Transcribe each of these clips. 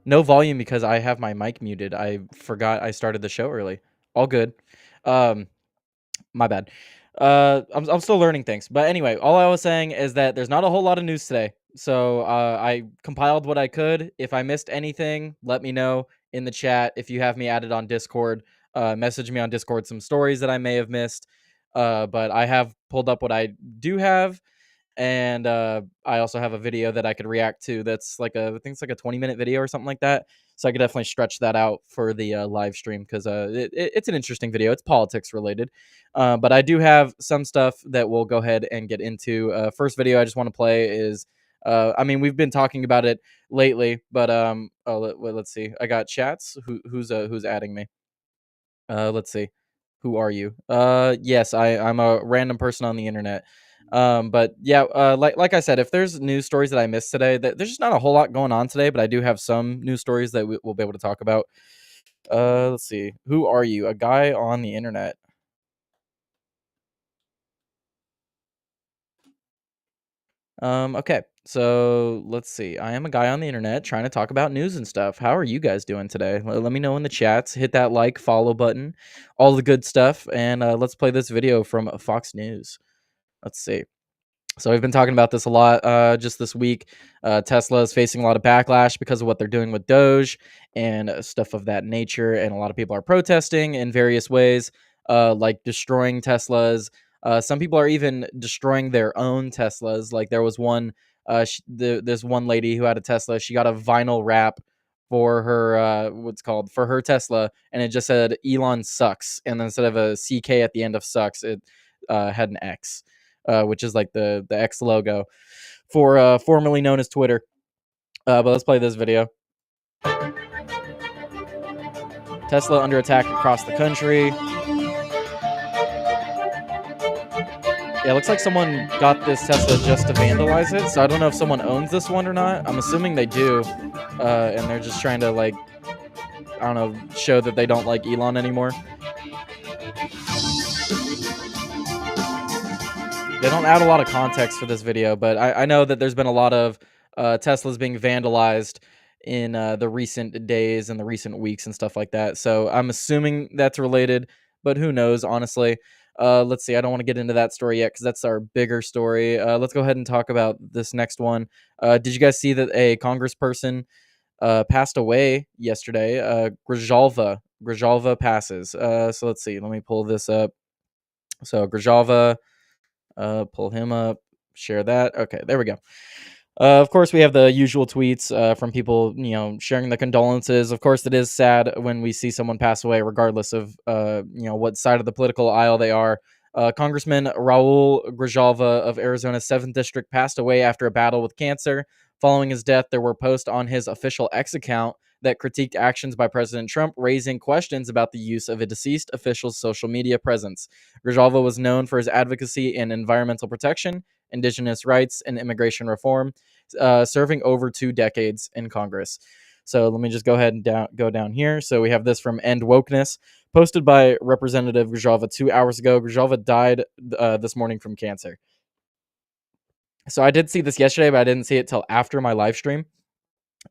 No volume because I have my mic muted. I forgot I started the show early. All good. Um, my bad. I'm still learning things. But anyway, all I was saying is that there's not a whole lot of news today. So I compiled what I could. If I missed anything, let me know in the chat. If you have me added on Discord, message me on Discord some stories that I may have missed. But I have pulled up what I do have, and I also have a video that I could react to. That's like I think it's like a 20-minute video or something like that. So I could definitely stretch that out for the live stream because it's an interesting video. It's politics related, but I do have some stuff that we'll go ahead and get into. First video I just want to play is. I mean, we've been talking about it lately, but let's see. I got chats. Who's adding me? Let's see. Who are you? Yes, I'm a random person on the internet. But yeah, like I said, if there's news stories that I missed today, there's just not a whole lot going on today, but I do have some news stories that we'll be able to talk about. Let's see. Who are you? A guy on the internet. Okay. So let's see. I am a guy on the internet trying to talk about news and stuff. How are you guys doing today? Let me know in the chats. Hit that like, follow button, all the good stuff, and let's play this video from Fox News. Let's see. So we've been talking about this a lot just this week. Tesla is facing a lot of backlash because of what they're doing with Doge and stuff of that nature, and a lot of people are protesting in various ways, like destroying Teslas. Some people are even destroying their own Teslas. Like there was one, there's one lady who had a Tesla. She got a vinyl wrap for her what's called for her Tesla, and it just said Elon sucks, and then instead of a CK at the end of sucks, it had an X, which is like the X logo for formerly known as Twitter. But let's play this video. Tesla under attack across the country. Yeah, it looks like someone got this Tesla just to vandalize it. So I don't know if someone owns this one or not. I'm assuming they do. And they're just trying to, like, I don't know, show that they don't like Elon anymore. They don't add a lot of context for this video, but I know that there's been a lot of Teslas being vandalized in the recent days and the recent weeks and stuff like that. So I'm assuming that's related, but who knows, honestly. Let's see. I don't want to get into that story yet because that's our bigger story. Let's go ahead and talk about this next one. Did you guys see that a congressperson passed away yesterday? Grijalva passes. So let's see. Let me pull this up. So Grijalva. Pull him up, share that. Okay, there we go. Of course, we have the usual tweets from people, sharing the condolences. Of course, it is sad when we see someone pass away, regardless of, what side of the political aisle they are. Congressman Raul Grijalva of Arizona's 7th District passed away after a battle with cancer. Following his death, there were posts on his official X account that critiqued actions by President Trump, raising questions about the use of a deceased official's social media presence. Grijalva was known for his advocacy in environmental protection, indigenous rights, and immigration reform, serving over 2 decades in Congress. So let me just go ahead and go down here. So we have this from End Wokeness, posted by Representative Grijalva 2 hours ago. Grijalva died this morning from cancer. So I did see this yesterday, but I didn't see it till after my live stream.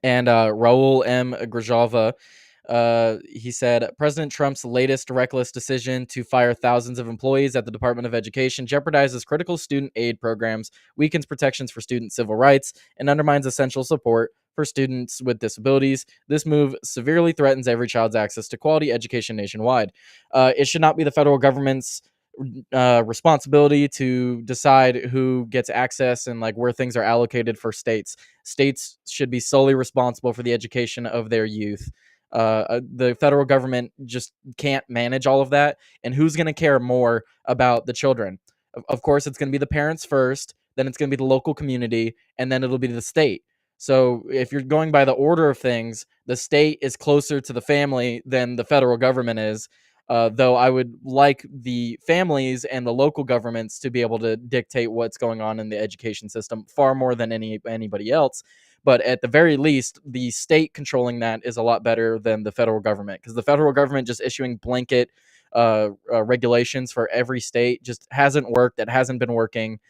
And Raul M. Grijalva, he said, President Trump's latest reckless decision to fire thousands of employees at the Department of Education jeopardizes critical student aid programs, weakens protections for student civil rights, and undermines essential support for students with disabilities. This move severely threatens every child's access to quality education nationwide. It should not be the federal government's responsibility to decide who gets access and like where things are allocated for states. States should be solely responsible for the education of their youth. The federal government just can't manage all of that. And who's going to care more about the children? Of course, it's going to be the parents first, then it's going to be the local community, and then it'll be the state. So if you're going by the order of things, the state is closer to the family than the federal government is. Though I would like the families and the local governments to be able to dictate what's going on in the education system far more than anybody else. But at the very least, the state controlling that is a lot better than the federal government, because the federal government just issuing blanket regulations for every state just hasn't worked. It hasn't been working.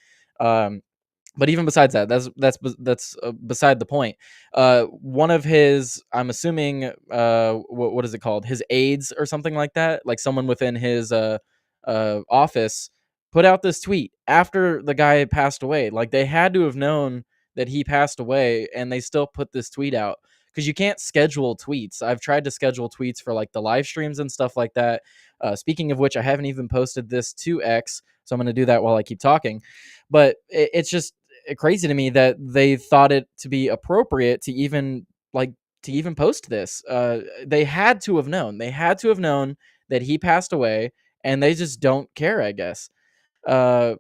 But even besides that, that's beside the point. One of his, I'm assuming, what is it called? His aides or something like that, like someone within his office, put out this tweet after the guy had passed away. Like they had to have known that he passed away, and they still put this tweet out because you can't schedule tweets. I've tried to schedule tweets for like the live streams and stuff like that. Speaking of which, I haven't even posted this to X, so I'm going to do that while I keep talking. But it's just crazy to me that they thought it to be appropriate to even like to even post this. They had to have known. They had to have known that he passed away, and they just don't care, I guess. Uh,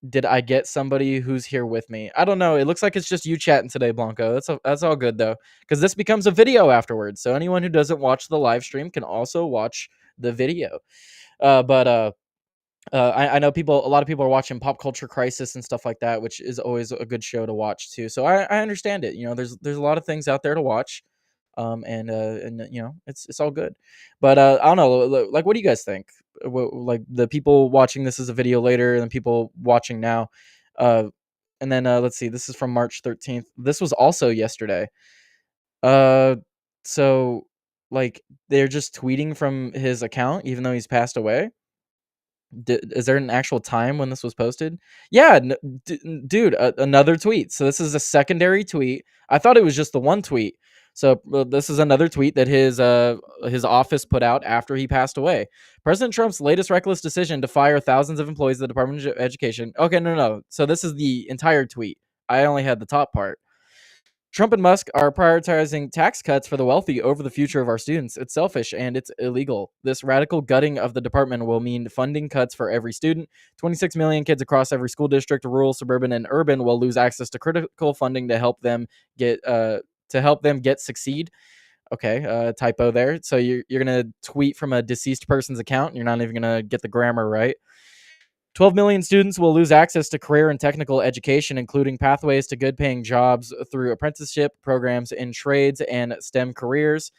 did I get somebody who's here with me? I don't know. It looks like it's just you chatting today, Blanco. That's all good though, because this becomes a video afterwards. So anyone who doesn't watch the live stream can also watch the video. But I know a lot of people are watching Pop Culture Crisis and stuff like that, which is always a good show to watch too. So I understand it. You know, there's a lot of things out there to watch, and you know, it's all good. But I don't know, like, what do you guys think? Like the people watching this as a video later, and the people watching now, uh, and then let's see, this is from March 13th. This was also yesterday. Uh, so like they're just tweeting from his account, even though he's passed away. Is there an actual time when this was posted? Yeah, dude, another tweet. So this is a secondary tweet. I thought it was just the one tweet. So this is another tweet that his office put out after he passed away. President Trump's latest reckless decision to fire thousands of employees of the Department of Education. Okay, no. So this is the entire tweet. I only had the top part. Trump and Musk are prioritizing tax cuts for the wealthy over the future of our students. It's selfish and it's illegal. This radical gutting of the department will mean funding cuts for every student. 26 million kids across every school district, rural, suburban, and urban, will lose access to critical funding to help them get succeed. Okay, typo there. So you're gonna tweet from a deceased person's account, and you're not even gonna get the grammar right. 12 million students will lose access to career and technical education, including pathways to good paying jobs through apprenticeship programs in trades and STEM careers.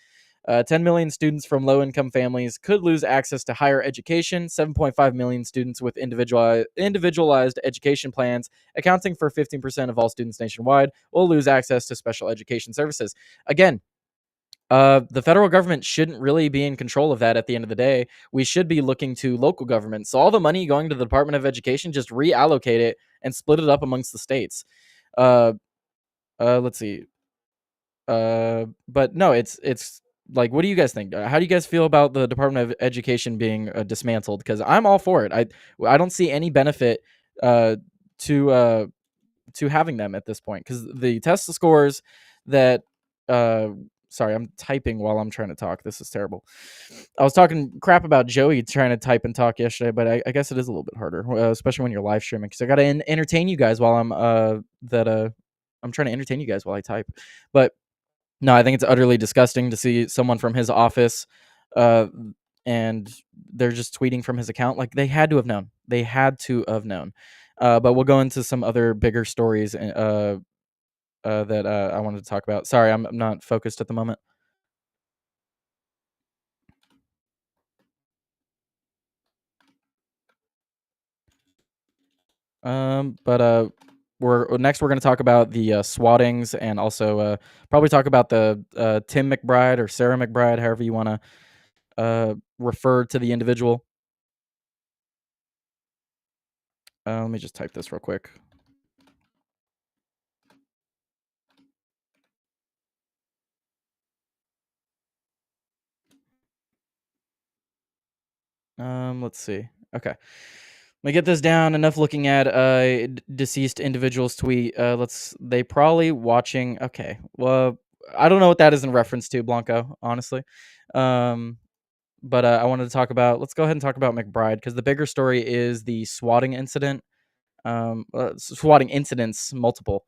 10 million students from low income families could lose access to higher education. 7.5 million students with individualized education plans, accounting for 15% of all students nationwide, will lose access to special education services. Again, the federal government shouldn't really be in control of that at the end of the day. We should be looking to local governments. So all the money going to the Department of Education, just reallocate it and split it up amongst the states. Uh, let's see. But no, it's like, what do you guys think? How do you guys feel about the Department of Education being dismantled? Because I'm all for it. I don't see any benefit uh, to uh, to having them at this point, because the test scores that uh sorry, I'm typing while I'm trying to talk. This is terrible. I was talking crap about Joey trying to type and talk yesterday, but I guess it is a little bit harder, especially when you're live streaming, because I got to entertain you guys while I'm trying to entertain you guys while I type. But no, I think it's utterly disgusting to see someone from his office, uh and they're just tweeting from his account. Like, they had to have known. They had to have known. But we'll go into some other bigger stories that I wanted to talk about. Sorry, I'm not focused at the moment. But we're gonna talk about the swattings, and also probably talk about the Tim McBride or Sarah McBride, however you want to refer to the individual. Let me just type this real quick. Let's see. Okay. Let me get this down. Enough looking at deceased individual's tweet. They probably watching. Okay. Well, I don't know what that is in reference to, Blanco, honestly. Um, but I wanted to talk about. Let's go ahead and talk about McBride, because the bigger story is the swatting incident. Swatting incidents, multiple.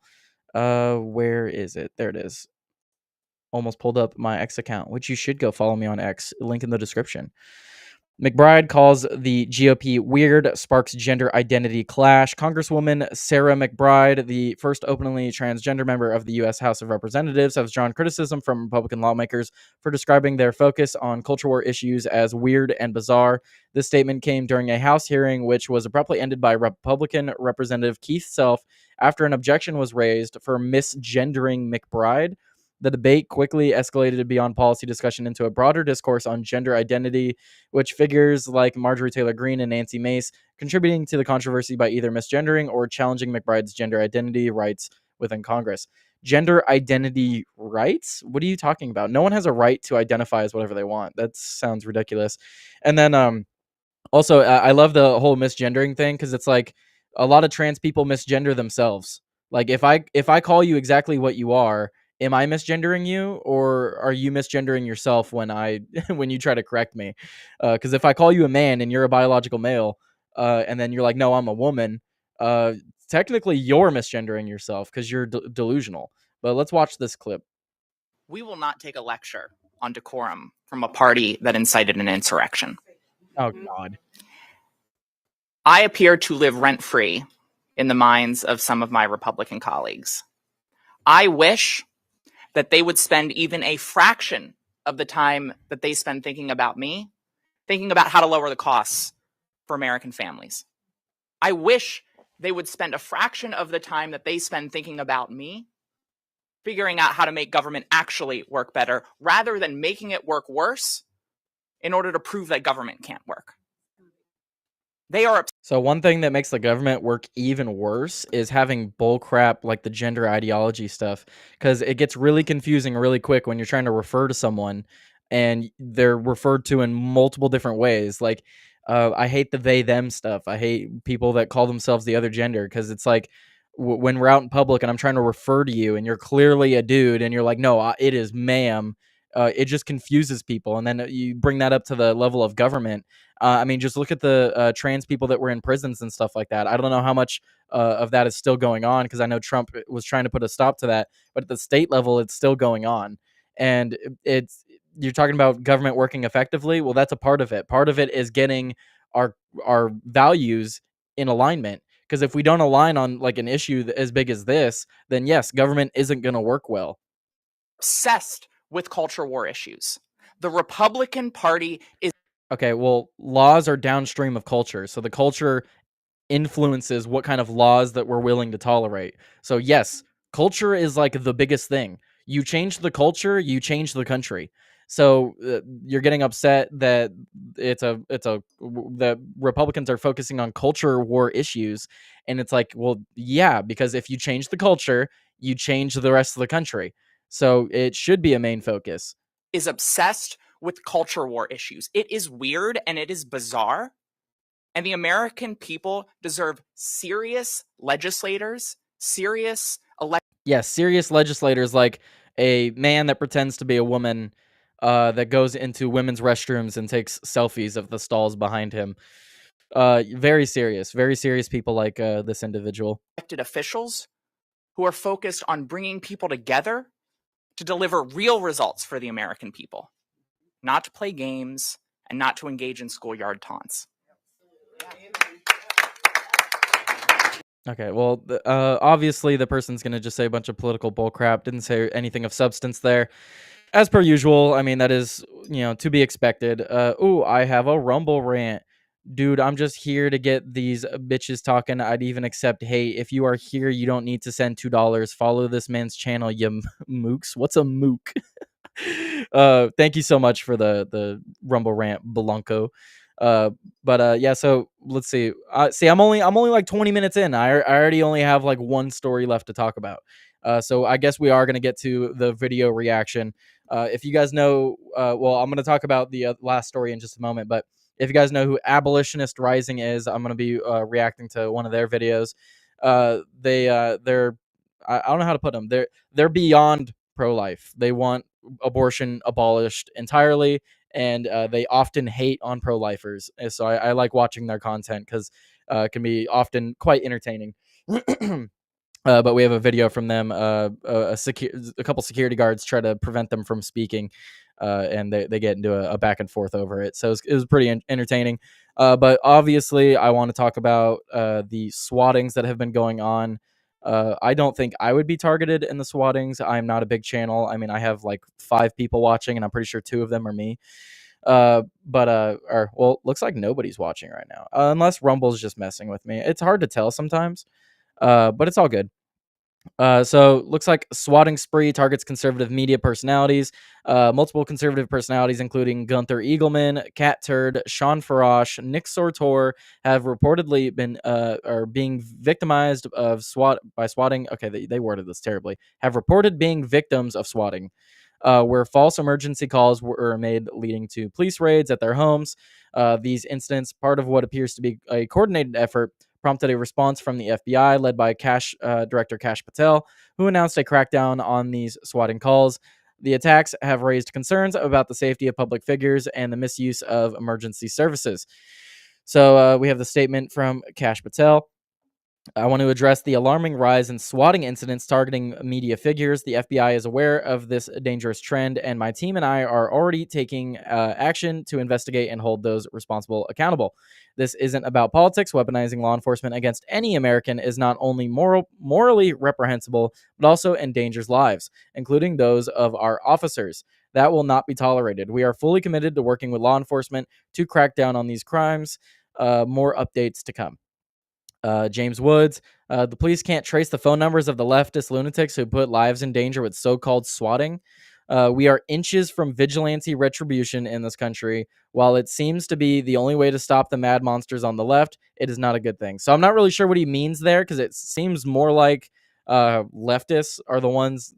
Where is it? There it is. Almost pulled up my X account, which you should go follow me on X. Link in the description. McBride calls the GOP weird, sparks gender identity clash. Congresswoman Sarah McBride, the first openly transgender member of the U.S. House of Representatives, has drawn criticism from Republican lawmakers for describing their focus on culture war issues as weird and bizarre. This statement came during a House hearing, which was abruptly ended by Republican Representative Keith Self after an objection was raised for misgendering McBride. The debate quickly escalated beyond policy discussion into a broader discourse on gender identity, which figures like Marjorie Taylor Greene and Nancy Mace contributing to the controversy by either misgendering or challenging McBride's gender identity rights within Congress. Gender identity rights? What are you talking about? No one has a right to identify as whatever they want. That sounds ridiculous. And then also, I love the whole misgendering thing because it's like a lot of trans people misgender themselves. Like if I call you exactly what you are, am I misgendering you or are you misgendering yourself when I when you try to correct me? Because if I call you a man and you're a biological male, and then you're like, no, I'm a woman, uh, technically you're misgendering yourself because you're delusional. But let's watch this clip. We will not take a lecture on decorum from a party that incited an insurrection. Oh, God. I appear to live rent-free in the minds of some of my Republican colleagues. I wish that they would spend even a fraction of the time that they spend thinking about me, thinking about how to lower the costs for American families. I wish they would spend a fraction of the time that they spend thinking about me, figuring out how to make government actually work better, rather than making it work worse in order to prove that government can't work. They are So one thing that makes the government work even worse is having bullcrap like the gender ideology stuff, because it gets really confusing really quick when you're trying to refer to someone and they're referred to in multiple different ways. Like, I hate the they them stuff. I hate people that call themselves the other gender because it's like when we're out in public and I'm trying to refer to you and you're clearly a dude and you're like, no, it is ma'am. It just confuses people, and then you bring that up to the level of government. I mean, just look at the trans people that were in prisons and stuff like that. I don't know how much of that is still going on because I know Trump was trying to put a stop to that, but at the state level, it's still going on. And it's you're talking about government working effectively. Well, that's a part of it. Part of it is getting our values in alignment. Because if we don't align on like an issue as big as this, then yes, government isn't going to work well. Obsessed with culture war issues. The Republican Party is okay. Well, laws are downstream of culture, so the culture influences what kind of laws that we're willing to tolerate. So yes, culture is like the biggest thing. You change the culture, you change the country. So you're getting upset that the Republicans are focusing on culture war issues, and it's like, well, yeah, because if you change the culture, you change the rest of the country. So it should be a main focus. Is obsessed with culture war issues. It is weird and it is bizarre. And the American people deserve serious legislators, serious yes, serious legislators like a man that pretends to be a woman that goes into women's restrooms and takes selfies of the stalls behind him. Very serious people like this individual. elected officials who are focused on bringing people together to deliver real results for the American people, not to play games and not to engage in schoolyard taunts. Okay, well, obviously the person's going to just say a bunch of political bullcrap, didn't say anything of substance there. As per usual, I mean, that is, to be expected. Ooh, I have a Rumble rant. Dude, I'm just here to get these bitches talking. I'd even accept, hey, if you are here, you don't need to send $2. Follow this man's channel, you mooks. What's a mook? Thank you so much for the Rumble rant, Blanco. Yeah, so let's see. I'm only like 20 minutes in. I already only have like one story left to talk about. So I guess we are going to get to the video reaction. If you guys know, well, I'm going to talk about the last story in just a moment, but if you guys know who Abolitionist Rising is, I'm going to be reacting to one of their videos. They're I don't know how to put them. They're beyond pro-life. They want abortion abolished entirely, and they often hate on pro-lifers. So I like watching their content because it can be often quite entertaining. But we have a video from them. A couple security guards try to prevent them from speaking. and they get into a back and forth over it. So it was pretty entertaining. But obviously, I want to talk about the swattings that have been going on. I don't think I would be targeted in the swattings. I'm not a big channel. I mean, I have like 5 people watching, and I'm pretty sure 2 of them are me. Or well, looks like nobody's watching right now, unless Rumble's just messing with me. It's hard to tell sometimes, but it's all good. So looks like swatting spree targets conservative media personalities. Multiple conservative personalities, including Gunther Eagleman, Cat Turd, Sean Farash, Nick Sortor, have reportedly been are being victimized of swatting. Okay, they worded this terribly. Have reported being victims of swatting. Where false emergency calls were made, leading to police raids at their homes. These incidents, part of what appears to be a coordinated effort, prompted a response from the FBI led by Director Kash Patel, who announced a crackdown on these swatting calls. The attacks have raised concerns about the safety of public figures and the misuse of emergency services. So we have the statement from Kash Patel. I want to address the alarming rise in swatting incidents targeting media figures. The FBI is aware of this dangerous trend, and my team and I are already taking action to investigate and hold those responsible accountable. This isn't about politics. Weaponizing law enforcement against any American is not only morally reprehensible, but also endangers lives, including those of our officers. That will not be tolerated. We are fully committed to working with law enforcement to crack down on these crimes. More updates to come. James Woods. The police can't trace the phone numbers of the leftist lunatics who put lives in danger with so-called swatting. We are inches from vigilante retribution in this country. While it seems to be the only way to stop the mad monsters on the left, it is not a good thing. So I'm not really sure what he means there, because it seems more like leftists are the ones,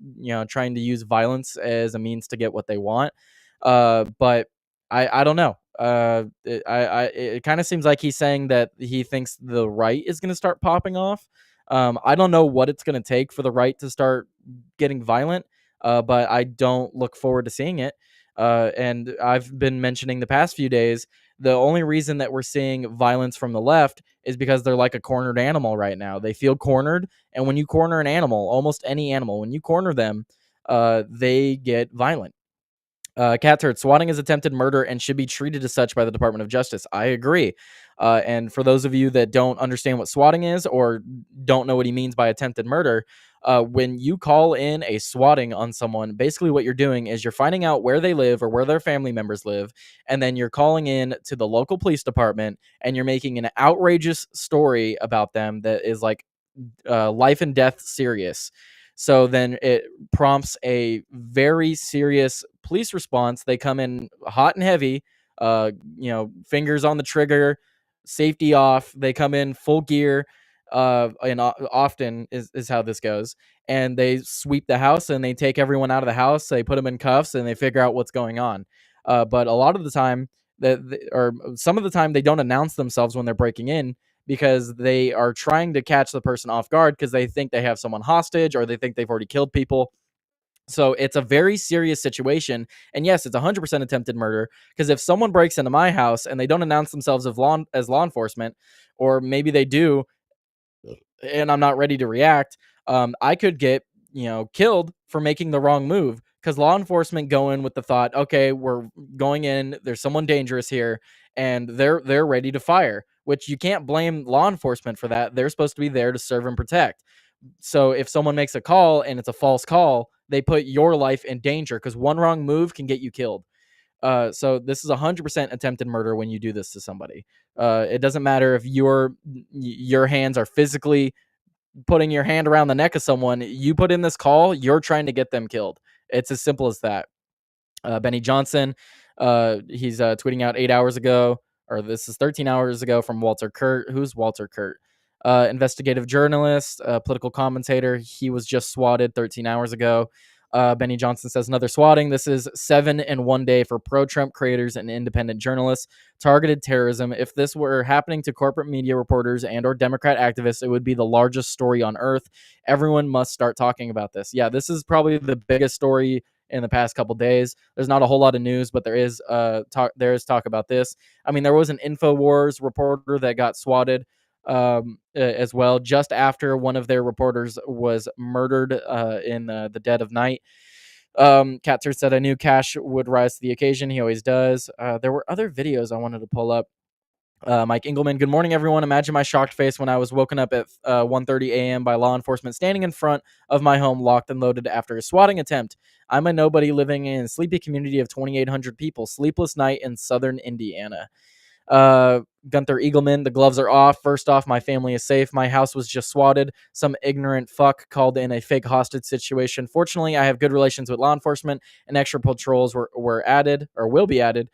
trying to use violence as a means to get what they want. But I don't know. It kind of seems like he's saying that he thinks the right is going to start popping off. I don't know what it's going to take for the right to start getting violent, but I don't look forward to seeing it. And I've been mentioning the past few days, the only reason that we're seeing violence from the left is because they're like a cornered animal right now. They feel cornered, and when you corner an animal, almost any animal, when you corner them, they get violent. Cat Turd, swatting is attempted murder and should be treated as such by the Department of Justice. I agree. And for those of you that don't understand what swatting is or don't know what he means by attempted murder, when you call in a swatting on someone, basically what you're doing is you're finding out where they live or where their family members live, and then you're calling in to the local police department and you're making an outrageous story about them that is like life and death serious. So then it prompts a very serious police response. They come in hot and heavy, fingers on the trigger, safety off. They come in full gear, and often is how this goes. And they sweep the house and they take everyone out of the house. They put them in cuffs and they figure out what's going on. But a lot of the time, or some of the time, they don't announce themselves when they're breaking in, because they are trying to catch the person off guard because they think they have someone hostage or they think they've already killed people. So it's a very serious situation. And yes, it's 100% attempted murder, because if someone breaks into my house and they don't announce themselves as law enforcement, or maybe they do and I'm not ready to react, I could get, killed for making the wrong move, because law enforcement go in with the thought, okay, we're going in, there's someone dangerous here, and they're ready to fire, which you can't blame law enforcement for that. They're supposed to be there to serve and protect. So if someone makes a call and it's a false call, they put your life in danger, because one wrong move can get you killed. So this is 100% attempted murder when you do this to somebody. It doesn't matter if your hands are physically putting your hand around the neck of someone. You put in this call, you're trying to get them killed. It's as simple as that. Benny Johnson, he's tweeting out 8 hours ago, or this is 13 hours ago, from Walter Kurt. Who's Walter Kurt? Investigative journalist, political commentator. He was just swatted 13 hours ago. Benny Johnson says, another swatting. This is 7 in one day for pro-Trump creators and independent journalists. Targeted terrorism. If this were happening to corporate media reporters and or Democrat activists, it would be the largest story on earth. Everyone must start talking about this. Yeah, this is probably the biggest story in the past couple days. There's not a whole lot of news, but there is talk about this. I mean, there was an InfoWars reporter that got swatted as well, just after one of their reporters was murdered in the dead of night. Catzer said, I knew Cash would rise to the occasion. He always does. There were other videos I wanted to pull up. Mike Engelman, good morning, everyone. Imagine my shocked face when I was woken up at 1:30 a.m. by law enforcement standing in front of my home, locked and loaded after a swatting attempt. I'm a nobody living in a sleepy community of 2,800 people. Sleepless night in southern Indiana. Gunther Eagleman, the gloves are off. First off, my family is safe. My house was just swatted. Some ignorant fuck called in a fake hostage situation. Fortunately, I have good relations with law enforcement, and extra patrols were added or will be added.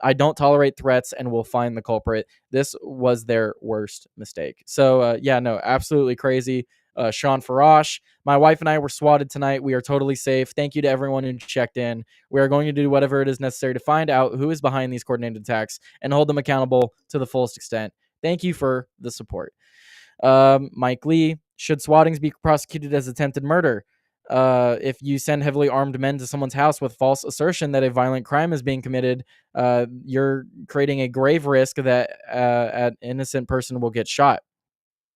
I don't tolerate threats and will find the culprit. This was their worst mistake. So, yeah, no, absolutely crazy. Sean Farash, my wife and I were swatted tonight. We are totally safe. Thank you to everyone who checked in. We are going to do whatever it is necessary to find out who is behind these coordinated attacks and hold them accountable to the fullest extent. Thank you for the support. Mike Lee, should swattings be prosecuted as attempted murder? If you send heavily armed men to someone's house with false assertion that a violent crime is being committed, you're creating a grave risk that an innocent person will get shot.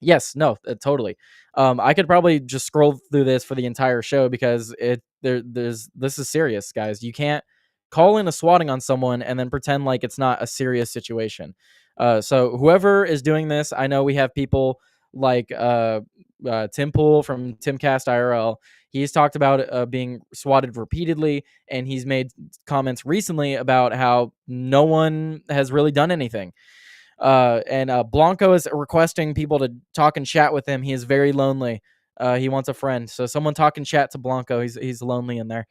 Yes, no, totally. I could probably just scroll through this for the entire show because this is serious, guys. You can't call in a swatting on someone and then pretend like it's not a serious situation. So whoever is doing this, I know we have people like Tim Pool from Timcast IRL. He's talked about being swatted repeatedly, and he's made comments recently about how no one has really done anything. And Blanco is requesting people to talk and chat with him. He is very lonely. He wants a friend. So someone talk and chat to Blanco. He's lonely in there.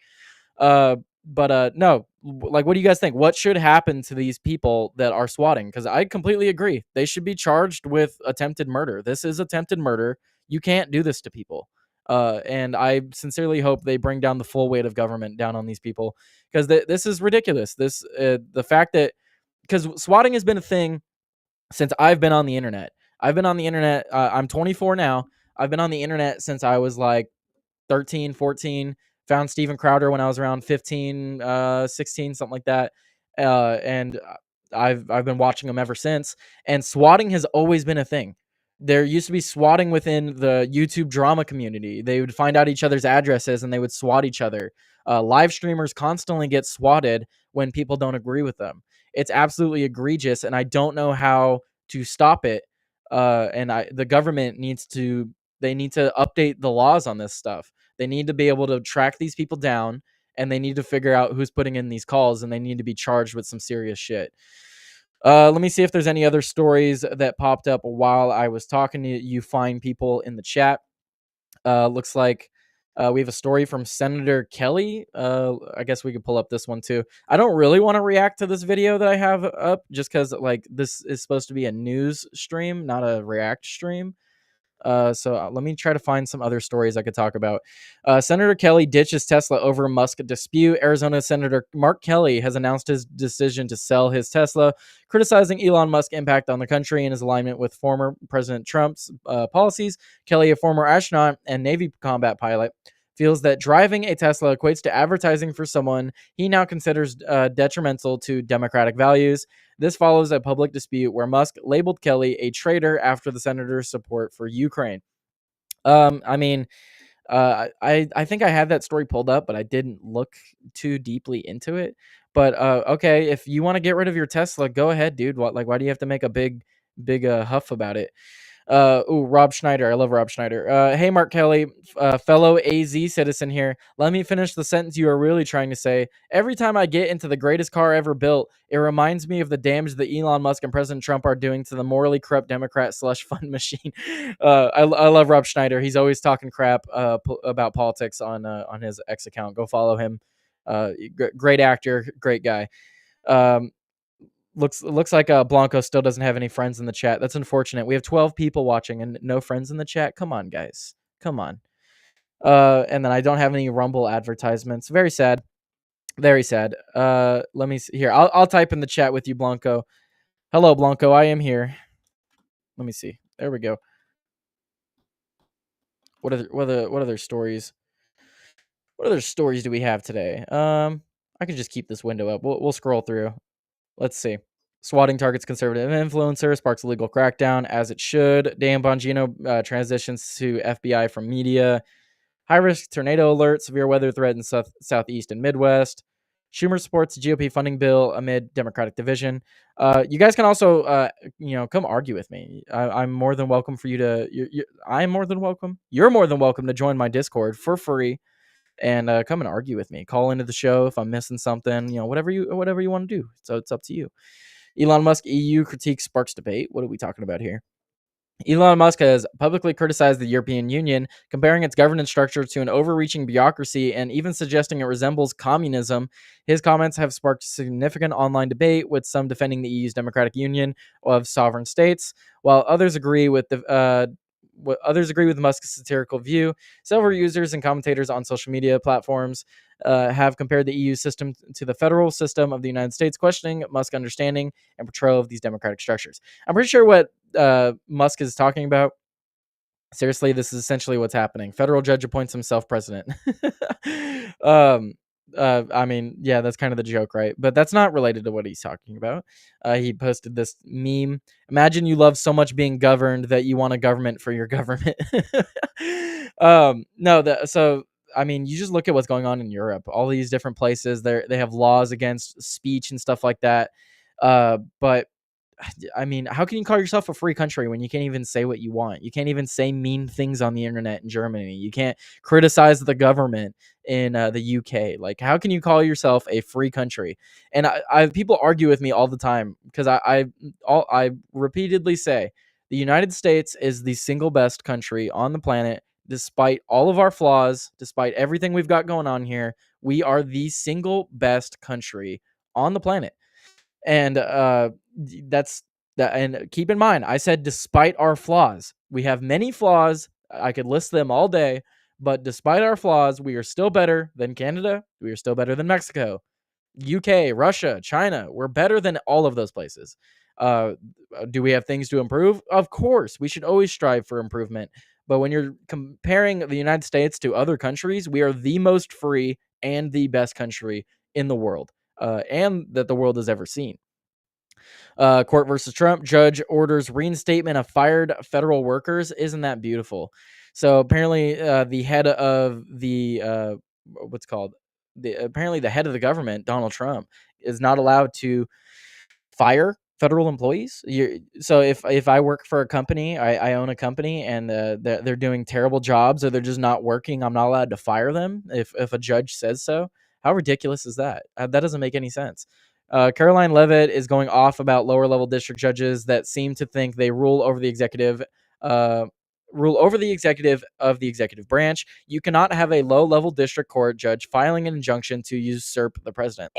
But no, like, what do you guys think? What should happen to these people that are swatting? Because I completely agree. They should be charged with attempted murder. This is attempted murder. You can't do this to people. And I sincerely hope they bring down the full weight of government down on these people because this is ridiculous. The fact that because swatting has been a thing since I've been on the internet. I've been on the internet. I'm 24 now. I've been on the internet since I was like 13, 14. Found Steven Crowder when I was around 15, 16, something like that. And I've been watching him ever since. And swatting has always been a thing. There used to be swatting within the YouTube drama community. They would find out each other's addresses and they would swat each other. Live streamers constantly get swatted when people don't agree with them. It's absolutely egregious, and I don't know how to stop it. The government needs to update the laws on this stuff. They need to be able to track these people down, and they need to figure out who's putting in these calls, and they need to be charged with some serious shit. Let me see if there's any other stories that popped up while I was talking to you fine people in the chat. Looks like we have a story from Senator Kelly. I guess we could pull up this one too. I don't really want to react to this video that I have up just because like this is supposed to be a news stream, not a react stream. So let me try to find some other stories I could talk about. Senator Kelly ditches Tesla over Musk dispute. Arizona Senator Mark Kelly has announced his decision to sell his Tesla, criticizing Elon Musk's impact on the country and his alignment with former President Trump's policies. Kelly, a former astronaut and Navy combat pilot, feels that driving a Tesla equates to advertising for someone he now considers detrimental to democratic values. This follows a public dispute where Musk labeled Kelly a traitor after the senator's support for Ukraine. I mean, I think I had that story pulled up, but I didn't look too deeply into it. But okay, if you want to get rid of your Tesla, go ahead, dude. Why do you have to make a big huff about it? Rob Schneider. I love Rob Schneider. Hey, Mark Kelly, fellow AZ citizen here. Let me finish the sentence you are really trying to say. Every time I get into the greatest car ever built, it reminds me of the damage that Elon Musk and President Trump are doing to the morally corrupt Democrat slush fund machine. I love Rob Schneider. He's always talking crap about politics on his X account. Go follow him. Great actor, great guy. Looks like Blanco still doesn't have any friends in the chat. That's unfortunate. We have 12 people watching and no friends in the chat. Come on, guys. Come on. And then I don't have any Rumble advertisements. Very sad. Very sad. Let me see here. I'll type in the chat with you, Blanco. Hello, Blanco. I am here. Let me see. There we go. What other stories? What other stories do we have today? I can just keep this window up. We'll scroll through. Let's see. Swatting targets conservative influencer, sparks a legal crackdown as it should. Dan Bongino transitions to FBI from media. High-risk tornado alert, severe weather threat in southeast and Midwest. Schumer supports GOP funding bill amid Democratic division. You guys can also, come argue with me. I'm more than welcome for you to. I'm more than welcome. You're more than welcome to join my Discord for free and come and argue with me. Call into the show if I'm missing something. Whatever you want to do. So it's up to you. Elon Musk EU critique sparks debate. What are we talking about here? Elon Musk has publicly criticized the European Union, comparing its governance structure to an overreaching bureaucracy and even suggesting it resembles communism. His comments have sparked significant online debate, with some defending the EU's democratic union of sovereign states, while others agree with Musk's satirical view. Several users and commentators on social media platforms have compared the EU system to the federal system of the United States, questioning Musk's understanding and portrayal of these democratic structures. I'm pretty sure what Musk is talking about. Seriously, this is essentially what's happening. Federal judge appoints himself president. I mean, yeah, that's kind of the joke, right? But that's not related to what he's talking about. He posted this meme. Imagine you love so much being governed that you want a government for your government. So I mean, you just look at what's going on in Europe. All these different places, they have laws against speech and stuff like that. But I mean, how can you call yourself a free country when you can't even say what you want? You can't even say mean things on the internet in Germany. You can't criticize the government in the UK. Like, how can you call yourself a free country? And people argue with me all the time because I repeatedly say the United States is the single best country on the planet, despite all of our flaws, despite everything we've got going on here. We are the single best country on the planet. And that's that. And keep in mind, I said despite our flaws, we have many flaws. I could list them all day, but despite our flaws, we are still better than Canada. We are still better than Mexico, UK, Russia, China. We're better than all of those places. Do we have things to improve? Of course, we should always strive for improvement. But when you're comparing the United States to other countries, we are the most free and the best country in the world, and that the world has ever seen. Court versus Trump. Judge orders reinstatement of fired federal workers. Isn't that beautiful? So apparently, the head of the apparently the head of the government, Donald Trump, is not allowed to fire federal employees. So if I work for a company, I own a company, and they're doing terrible jobs or they're just not working, I'm not allowed to fire them if a judge says so. How ridiculous is that? That doesn't make any sense. Caroline Leavitt is going off about lower level district judges that seem to think they rule over the executive. Of the executive branch. You cannot have a low level district court judge filing an injunction to usurp the president.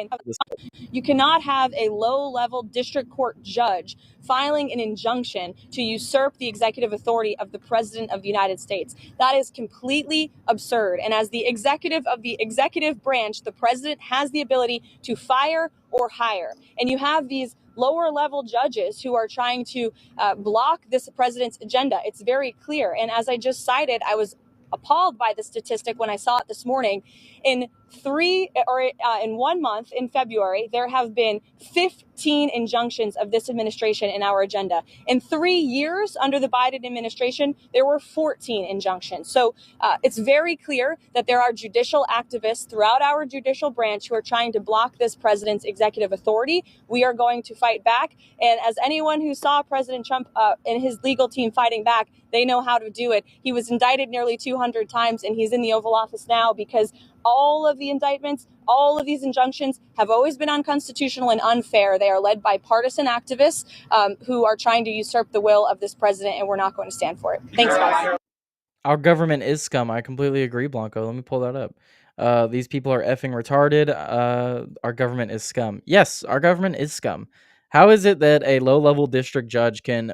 You cannot have a low-level district court judge filing an injunction to usurp the executive authority of the President of the United States. That is completely absurd. And as the executive of the executive branch, the President has the ability to fire or hire. And you have these lower-level judges who are trying to block this president's agenda. It's very clear. And as I just cited, I was appalled by the statistic when I saw it this morning. In 1 month, in February, there have been 15 injunctions of this administration in our agenda. In 3 years under the Biden administration, there were 14 injunctions. So it's very clear that there are judicial activists throughout our judicial branch who are trying to block this president's executive authority. We are going to fight back. And as anyone who saw President Trump and his legal team fighting back, they know how to do it. He was indicted nearly 200 times, and he's in the Oval Office now because all of the indictments, all of these injunctions have always been unconstitutional and unfair. They are led by partisan activists who are trying to usurp the will of this president, and we're not going to stand for it. Thanks, guys. Our government is scum. I completely agree, Blanco. Let me pull that up. These people are effing retarded. Our government is scum. Yes, our government is scum. How is it that a low-level district judge can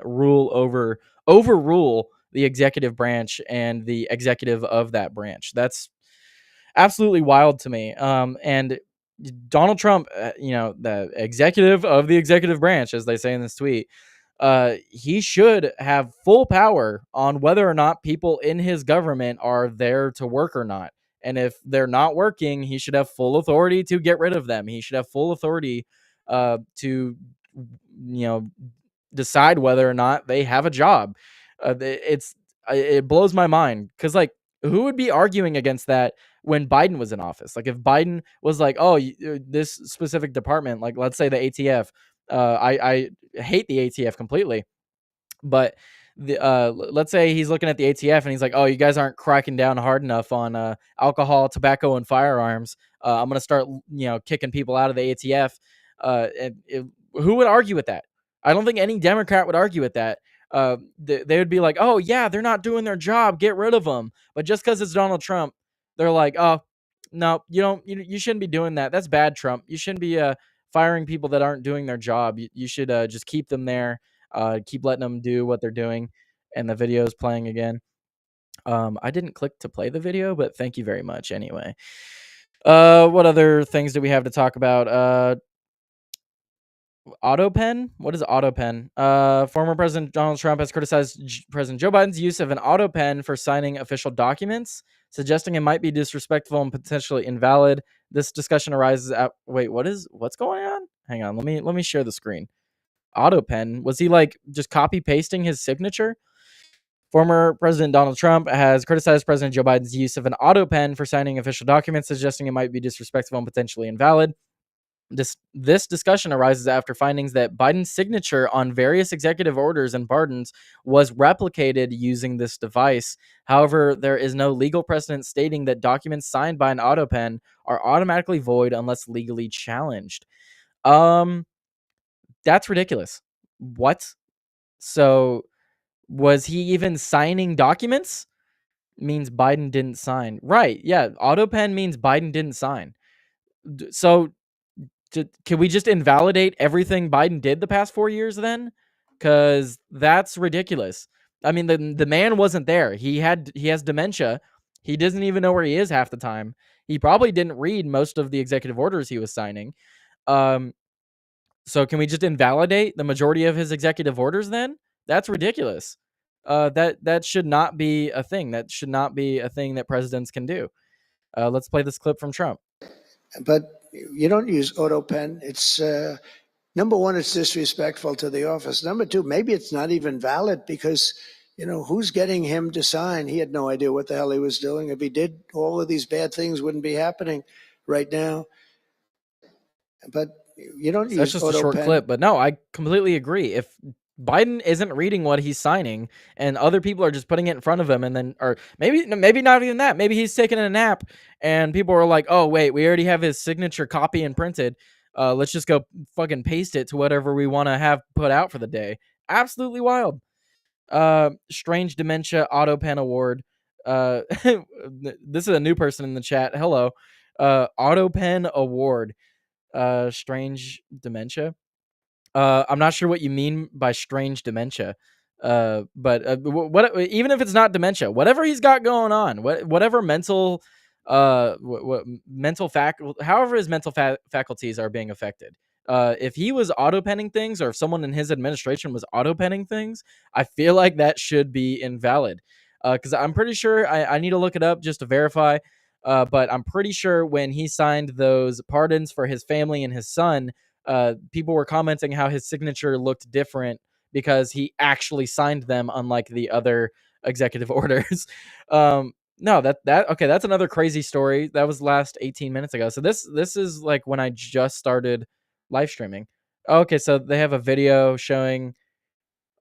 overrule the executive branch and the executive of that branch? That's absolutely wild to me. And Donald Trump, the executive of the executive branch, as they say in this tweet, he should have full power on whether or not people in his government are there to work or not. And if they're not working, he should have full authority to get rid of them. He should have full authority to, decide whether or not they have a job. It blows my mind because, like, Who would be arguing against that when Biden was in office? Like if Biden was like, "Oh, this specific department, like let's say the ATF, I hate the ATF completely, but let's say he's looking at the ATF and he's like, "Oh, you guys aren't cracking down hard enough on alcohol, tobacco, and firearms. I'm gonna start, kicking people out of the ATF." Who would argue with that? I don't think any Democrat would argue with that. They would be like, "Oh yeah, they're not doing their job. Get rid of them." But just because it's Donald Trump, they're like, "Oh no, you don't. You shouldn't be doing that. That's bad, Trump. You shouldn't be firing people that aren't doing their job. You should just keep them there." Keep letting them do what they're doing, and the video is playing again. I didn't click to play the video, but thank you very much anyway. What other things do we have to talk about? AutoPen? What is AutoPen? Former President Donald Trump has criticized President Joe Biden's use of an AutoPen for signing official documents, suggesting it might be disrespectful and potentially invalid. This discussion arises at what's going on? Hang on, let me share the screen. AutoPen, was he like just copy pasting his signature? Former President Donald Trump has criticized President Joe Biden's use of an AutoPen for signing official documents, suggesting it might be disrespectful and potentially invalid. This discussion arises after findings that Biden's signature on various executive orders and pardons was replicated using this device. However, there is no legal precedent stating that documents signed by an AutoPen are automatically void unless legally challenged. That's ridiculous. What? So was he even signing documents? Means Biden didn't sign. Right. Yeah. AutoPen means Biden didn't sign. So can we just invalidate everything Biden did the past 4 years then? Because that's ridiculous. I mean, the man wasn't there. He has dementia. He doesn't even know where he is half the time. He probably didn't read most of the executive orders he was signing. So can we just invalidate the majority of his executive orders then? That's ridiculous. That should not be a thing. That should not be a thing that presidents can do. Let's play this clip from Trump. But you don't use AutoPen. It's number one, it's disrespectful to the office. Number two, maybe it's not even valid because who's getting him to sign? He had no idea what the hell he was doing. If he did, all of these bad things wouldn't be happening right now. But you don't That's use just a short AutoPen. clip, but no, I completely agree. If Biden isn't reading what he's signing, and other people are just putting it in front of him, and then, or maybe not even that. Maybe he's taking a nap, and people are like, "Oh wait, we already have his signature copy and printed. Let's just go fucking paste it to whatever we want to have put out for the day." Absolutely wild. Strange Dementia AutoPen Award. This is a new person in the chat. Hello. AutoPen Award. Strange Dementia. I'm not sure what you mean by strange dementia. But what even if it's not dementia, whatever he's got going on, whatever mental however his mental faculties are being affected. If he was auto penning things, or if someone in his administration was auto penning things, I feel like that should be invalid. Because I'm pretty sure I need to look it up just to verify. But I'm pretty sure when he signed those pardons for his family and his son, people were commenting how his signature looked different because he actually signed them, unlike the other executive orders. No, okay, that's another crazy story. That was last 18 minutes ago. So this is like when I just started live streaming. Okay, so they have a video showing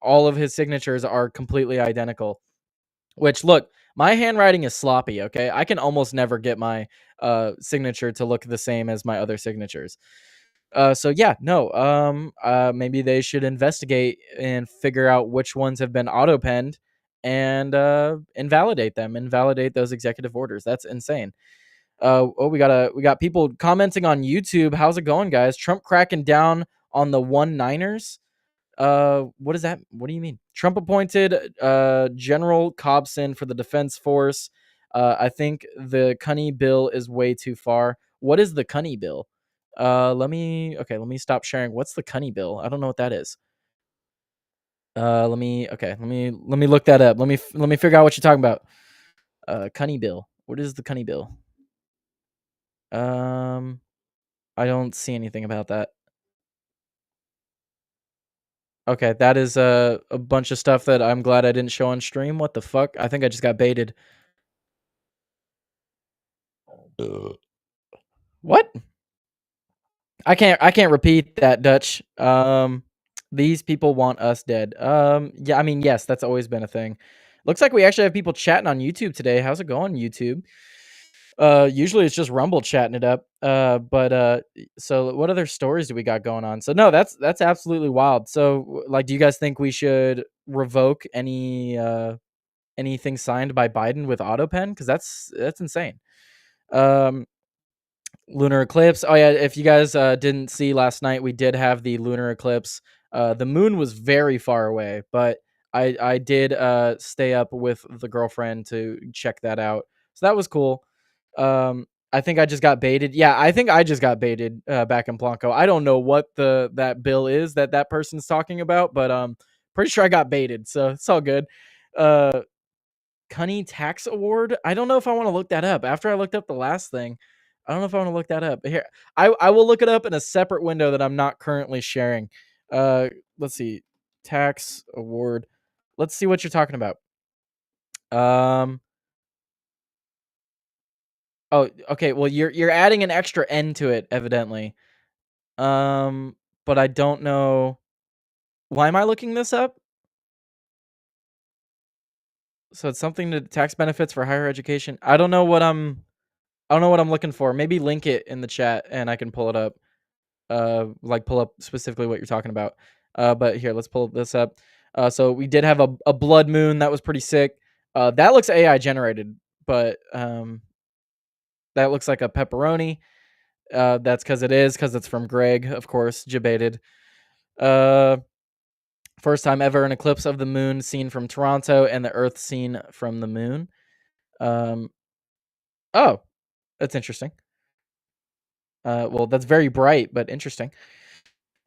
all of his signatures are completely identical. Which, look, my handwriting is sloppy, okay? I can almost never get my signature to look the same as my other signatures. So yeah, no. Maybe they should investigate and figure out which ones have been auto-penned and invalidate them, invalidate those executive orders. That's insane. We got people commenting on YouTube. How's it going, guys? Trump cracking down on the one-niners. What is that? What do you mean? Trump appointed General Cobson for the Defense Force. I think the Cunny bill is way too far. What is the Cunny bill? Let me stop sharing. What's the Cunny bill? I don't know what that is. Let me look that up. Let me figure out what you're talking about. Cunny bill. What is the Cunny bill? I don't see anything about that. Okay, that is a bunch of stuff that I'm glad I didn't show on stream. What the fuck? I think I just got baited. What? I can't repeat that, Dutch. These people want us dead. Yeah, I mean, yes, that's always been a thing. Looks like we actually have people chatting on YouTube today. How's it going, YouTube? Usually it's just Rumble chatting it up. So what other stories do we got going on? So no, that's absolutely wild. So like, do you guys think we should revoke anything signed by Biden with AutoPen? Because that's insane. Lunar eclipse. Oh yeah, if you guys didn't see last night, we did have the lunar eclipse. The moon was very far away, but I did stay up with the girlfriend to check that out. So that was cool. I think I just got baited. Yeah, I think I just got baited back in Blanco. I don't know what that bill is that person's talking about, but pretty sure I got baited. So it's all good. Uh Cunny Tax Award. I don't know if I want to look that up. After I looked up the last thing, I don't know if I want to look that up. Here, I will look it up in a separate window that I'm not currently sharing. Let's see, Tax Award. Let's see what you're talking about. Um. Oh, okay. Well, you're adding an extra N to it, evidently. Um, but I don't know. Why am I looking this up? So it's something to tax benefits for higher education. I don't know what I'm looking for. Maybe link it in the chat and I can pull it up. Like pull up specifically what you're talking about. But here, let's pull this up. So we did have a blood moon that was pretty sick. That looks AI generated, but that looks like a pepperoni. That's because it's from Greg, of course, debated. First time ever an eclipse of the moon seen from Toronto and the Earth seen from the moon. Oh, that's interesting. Well, that's very bright, but interesting.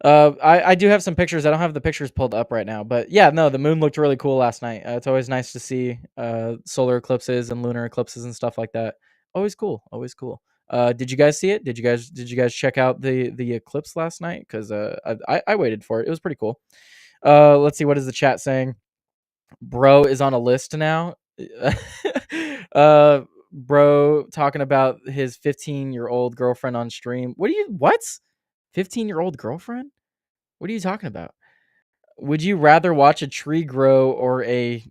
I do have some pictures. I don't have the pictures pulled up right now, but yeah, no, the moon looked really cool last night. It's always nice to see solar eclipses and lunar eclipses and stuff like that. Always cool. Always cool. Did you guys see it? Did you guys check out the eclipse last night? Because I waited for it. It was pretty cool. Let's see, what is the chat saying? Bro is on a list now. Bro talking about his 15-year-old girlfriend on stream. What? 15-year-old girlfriend? What are you talking about? Would you rather watch a tree grow or a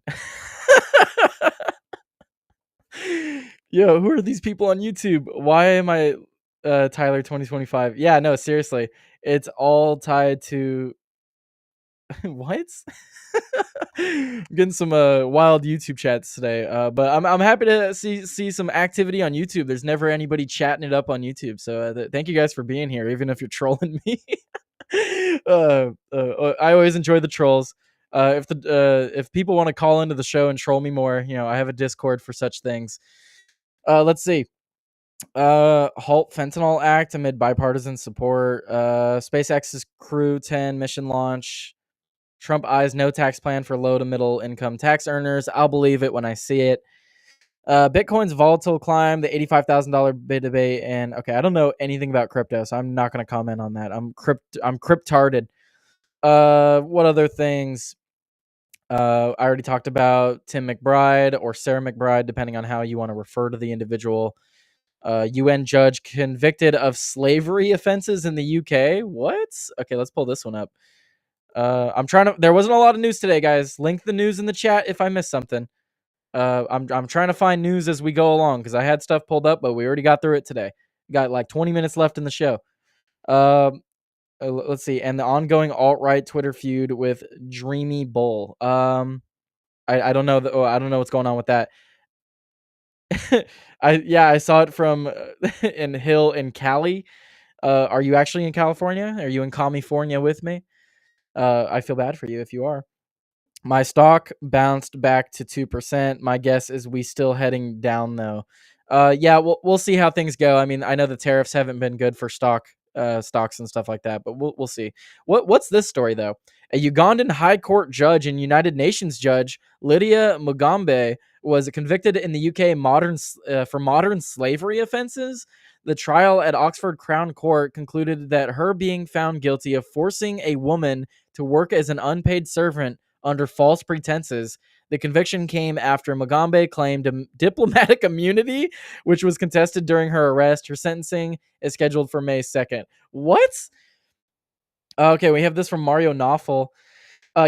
Yo, who are these people on YouTube? Why am I Tyler 2025? Yeah, no, seriously. It's all tied to what? I'm getting some wild YouTube chats today. But I'm happy to see some activity on YouTube. There's never anybody chatting it up on YouTube. So thank you guys for being here, even if you're trolling me. I always enjoy the trolls. If people want to call into the show and troll me more, I have a Discord for such things. Let's see. Halt fentanyl act amid bipartisan support. SpaceX's Crew 10 mission launch. Trump eyes no tax plan for low to middle income tax earners. I'll believe it when I see it. Bitcoin's volatile climb, the $85,000 bid debate, and okay, I don't know anything about crypto, so I'm not going to comment on that. I'm cryptarded. What other things? I already talked about Tim McBride or Sarah McBride, depending on how you want to refer to the individual. UN judge convicted of slavery offenses in the UK. What? Okay, let's pull this one up. There wasn't a lot of news today, guys. Link the news in the chat if I missed something. I'm trying to find news as we go along because I had stuff pulled up, but we already got through it today. Got like 20 minutes left in the show. Let's see. And the ongoing alt-right Twitter feud with Dreamy Bull. I don't know. I don't know what's going on with that. I saw it from in Hill in Cali. Are you actually in California? Are you in California with me? I feel bad for you if you are. My stock bounced back to 2%. My guess is we still heading down though. Yeah, we'll see how things go. I mean, I know the tariffs haven't been good for stocks and stuff like that, but we'll see. What's this story though? A Ugandan High Court judge and United Nations judge Lydia Mugambe was convicted in the UK for modern slavery offenses. The trial at Oxford Crown Court concluded that her being found guilty of forcing a woman to work as an unpaid servant under false pretenses The conviction came after Mugambe claimed diplomatic immunity, which was contested during her arrest. Her sentencing is scheduled for May 2nd. What? Okay, we have this from Mario Nawful.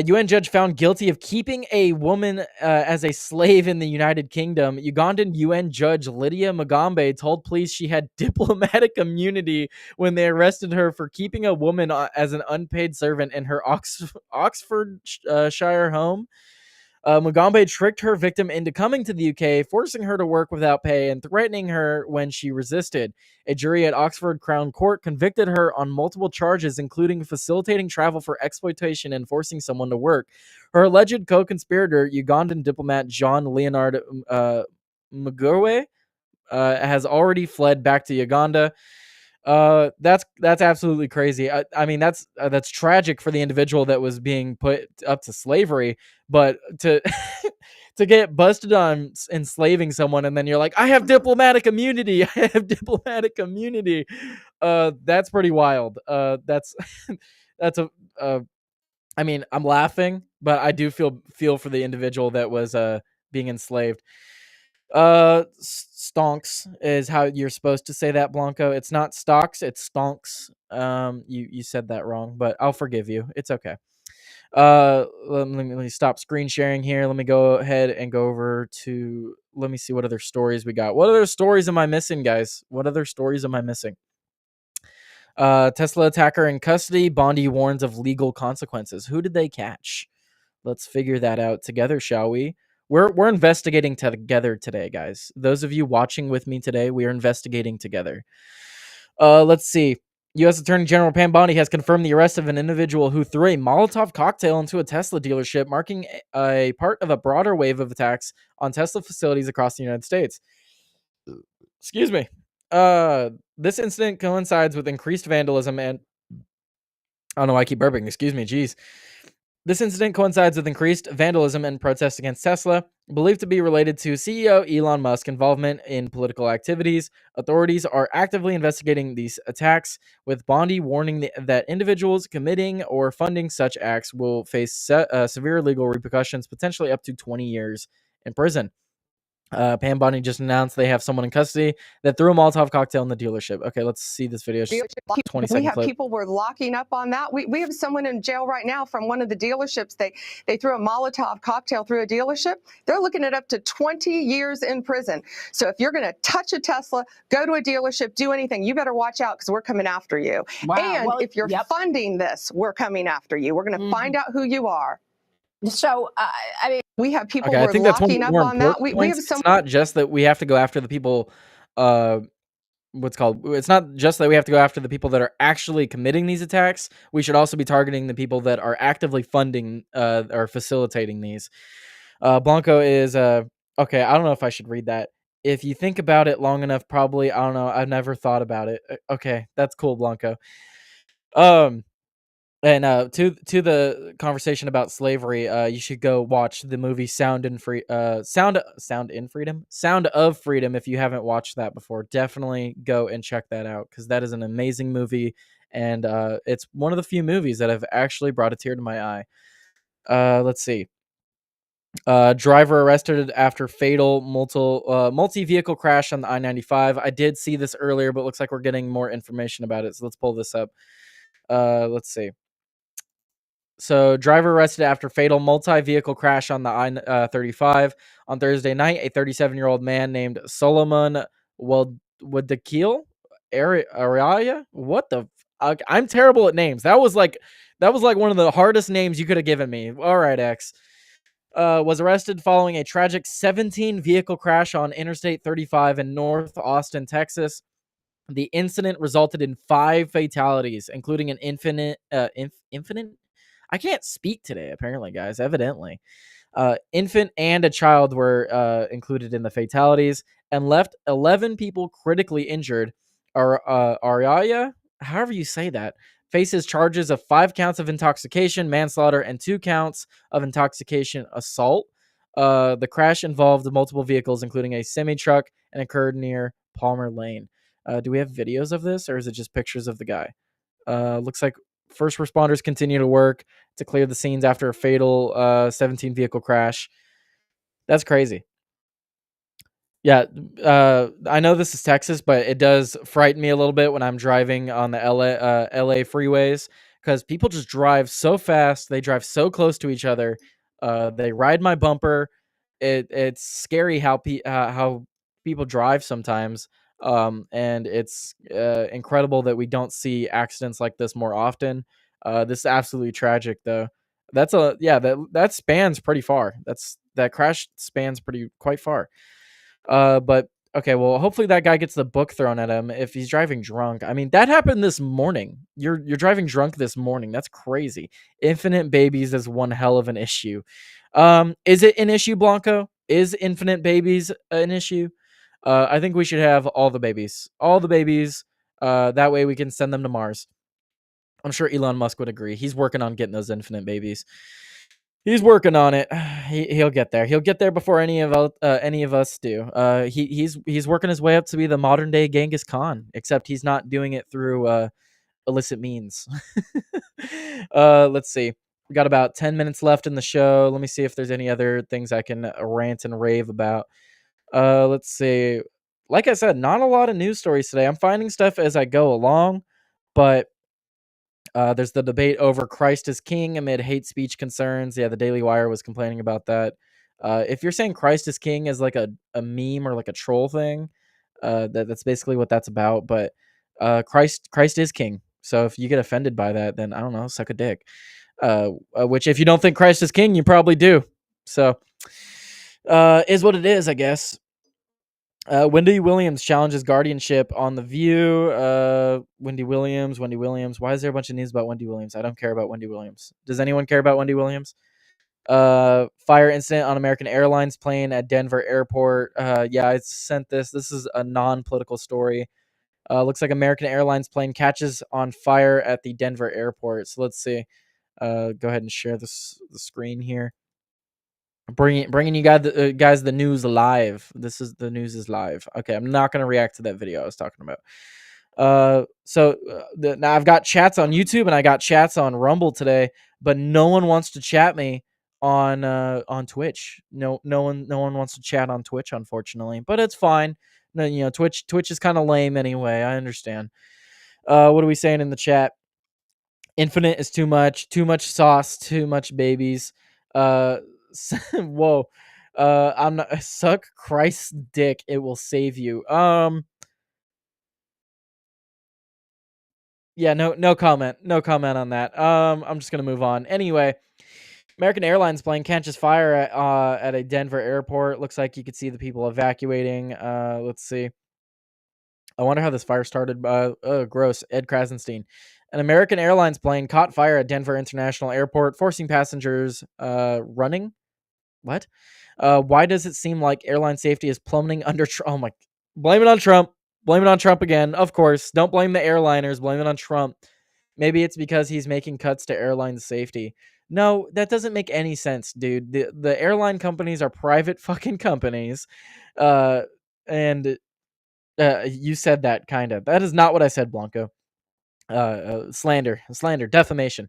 UN judge found guilty of keeping a woman as a slave in the United Kingdom. Ugandan UN judge Lydia Mugambe told police she had diplomatic immunity when they arrested her for keeping a woman as an unpaid servant in her Oxfordshire home. Mugambe tricked her victim into coming to the UK, forcing her to work without pay and threatening her when she resisted. A jury at Oxford Crown Court convicted her on multiple charges, including facilitating travel for exploitation and forcing someone to work. Her alleged co-conspirator, Ugandan diplomat John Leonard Mugawe, has already fled back to Uganda. That's absolutely crazy. I mean, that's tragic for the individual that was being put up to slavery, but to to get busted on enslaving someone and then you're like, I have diplomatic immunity. I have diplomatic immunity. That's pretty wild. That's that's a. I mean, I'm laughing, but I do feel for the individual that was being enslaved. Stonks is how you're supposed to say that, Blanco. It's not stocks, it's stonks. You said that wrong, but I'll forgive you. It's okay. Let me stop screen sharing here. Let me go ahead and go over to, let me see what other stories we got. What other stories am I missing, guys? What other stories am I missing? Tesla attacker in custody. Bondi warns of legal consequences. Who did they catch? Let's figure that out together, shall we? We're investigating together today, guys. Those of you watching with me today, we are investigating together. Let's see. U.S. Attorney General Pam Bondi has confirmed the arrest of an individual who threw a Molotov cocktail into a Tesla dealership, marking a part of a broader wave of attacks on Tesla facilities across the United States. Excuse me. This incident coincides with increased vandalism and... I don't know why I keep burping. Excuse me. Jeez. This incident coincides with increased vandalism and protests against Tesla, believed to be related to CEO Elon Musk's involvement in political activities. Authorities are actively investigating these attacks, with Bondi warning that individuals committing or funding such acts will face severe legal repercussions, potentially up to 20 years in prison. Pam Bondi just announced they have someone in custody that threw a Molotov cocktail in the dealership. Okay, let's see this video. 20-second We have clip. people were locking up on that. We have someone in jail right now from one of the dealerships. They threw a Molotov cocktail through a dealership. They're looking at up to 20 years in prison. So if you're going to touch a Tesla, go to a dealership, do anything, you better watch out because we're coming after you. Wow. And Well, if you're yep. funding this, we're coming after you. We're going to find out who you are. So, I mean, We have people Okay, who I are think that's one of locking the up more on that. important We have points. some. It's not just that we have to go after the people, it's not just that we have to go after the people that are actually committing these attacks. We should also be targeting the people that are actively funding or facilitating these. Blanco is, okay, I don't know if I should read that. If you think about it long enough, probably, I don't know, I've never thought about it. Okay, that's cool, Blanco. And to the conversation about slavery, you should go watch the movie Sound of Freedom. If you haven't watched that before, definitely go and check that out because that is an amazing movie, and it's one of the few movies that have actually brought a tear to my eye. Let's see. Driver arrested after fatal multi-vehicle crash on the I-95. I did see this earlier, but looks like we're getting more information about it. So let's pull this up. Let's see. So, driver arrested after fatal multi-vehicle crash on the I-35 on Thursday night. A 37-year-old man named Solomon Wadakil Araya. What the? I'm terrible at names. That was like one of the hardest names you could have given me. All right, X. Was arrested following a tragic 17-vehicle crash on Interstate 35 in North Austin, Texas. The incident resulted in 5 fatalities, including an infant. I can't speak today, apparently, guys, evidently. Infant and a child were included in the fatalities and left 11 people critically injured. Ariaya, however you say that, faces charges of 5 counts of intoxication, manslaughter, and 2 counts of intoxication assault. The crash involved multiple vehicles, including a semi-truck, and occurred near Palmer Lane. Do we have videos of this, or is it just pictures of the guy? Looks like first responders continue to work to clear the scenes after a fatal 17-vehicle crash. That's crazy. Yeah, I know this is Texas, but it does frighten me a little bit when I'm driving on the LA freeways because people just drive so fast. They drive so close to each other. They ride my bumper. It's scary how people drive sometimes. And it's incredible that we don't see accidents like this more often. This is absolutely tragic, though. That spans pretty far. That crash spans quite far. But okay, well, hopefully that guy gets the book thrown at him if he's driving drunk. I mean, that happened this morning. You're driving drunk this morning. That's crazy. Infinite babies is one hell of an issue. Is it an issue, Blanco? Is infinite babies an issue? I think we should have all the babies. All the babies. That way we can send them to Mars. I'm sure Elon Musk would agree. He's working on getting those infinite babies. He's working on it. He'll get there. He'll get there before any of us do. He's working his way up to be the modern day Genghis Khan, except he's not doing it through illicit means. Let's see. We got about 10 minutes left in the show. Let me see if there's any other things I can rant and rave about. Let's see. Like I said, not a lot of news stories today. I'm finding stuff as I go along, but there's the debate over Christ is King amid hate speech concerns. Yeah, the Daily Wire was complaining about that. If you're saying Christ is King as like a meme or like a troll thing, that's basically what that's about. But Christ is King. So if you get offended by that, then I don't know, suck a dick. Which if you don't think Christ is King, you probably do. So is what it is, I guess. Wendy Williams challenges guardianship on The View. Wendy Williams. Why is there a bunch of news about Wendy Williams? I don't care about Wendy Williams. Does anyone care about Wendy Williams? Fire incident on American Airlines plane at Denver airport. Yeah, I sent this. This is a non-political story. Looks like American Airlines plane catches on fire at the Denver airport. So let's see. Go ahead and share the screen here. Bringing you guys the news live. The news is live. Okay, I'm not gonna react to that video I was talking about. Now I've got chats on YouTube and I got chats on Rumble today, but no one wants to chat me on Twitch. No one wants to chat on Twitch, unfortunately. But it's fine. No, Twitch is kind of lame anyway. I understand. What are we saying in the chat? Infinite is too much sauce, too much babies. Whoa. I'm not suck Christ's dick, it will save you. Yeah, no comment. No comment on that. I'm just gonna move on. Anyway, American Airlines plane catches fire at a Denver airport. Looks like you could see the people evacuating. Let's see. I wonder how this fire started. Gross. Ed Krasenstein. An American Airlines plane caught fire at Denver International Airport, forcing passengers running. What? Why does it seem like airline safety is plummeting under Oh my. Blame it on Trump. Blame it on Trump again. Of course. Don't blame the airliners. Blame it on Trump. Maybe it's because he's making cuts to airline safety. No, that doesn't make any sense, dude. The airline companies are private fucking companies. And you said that kind of. That is not what I said, Blanco. Slander, defamation.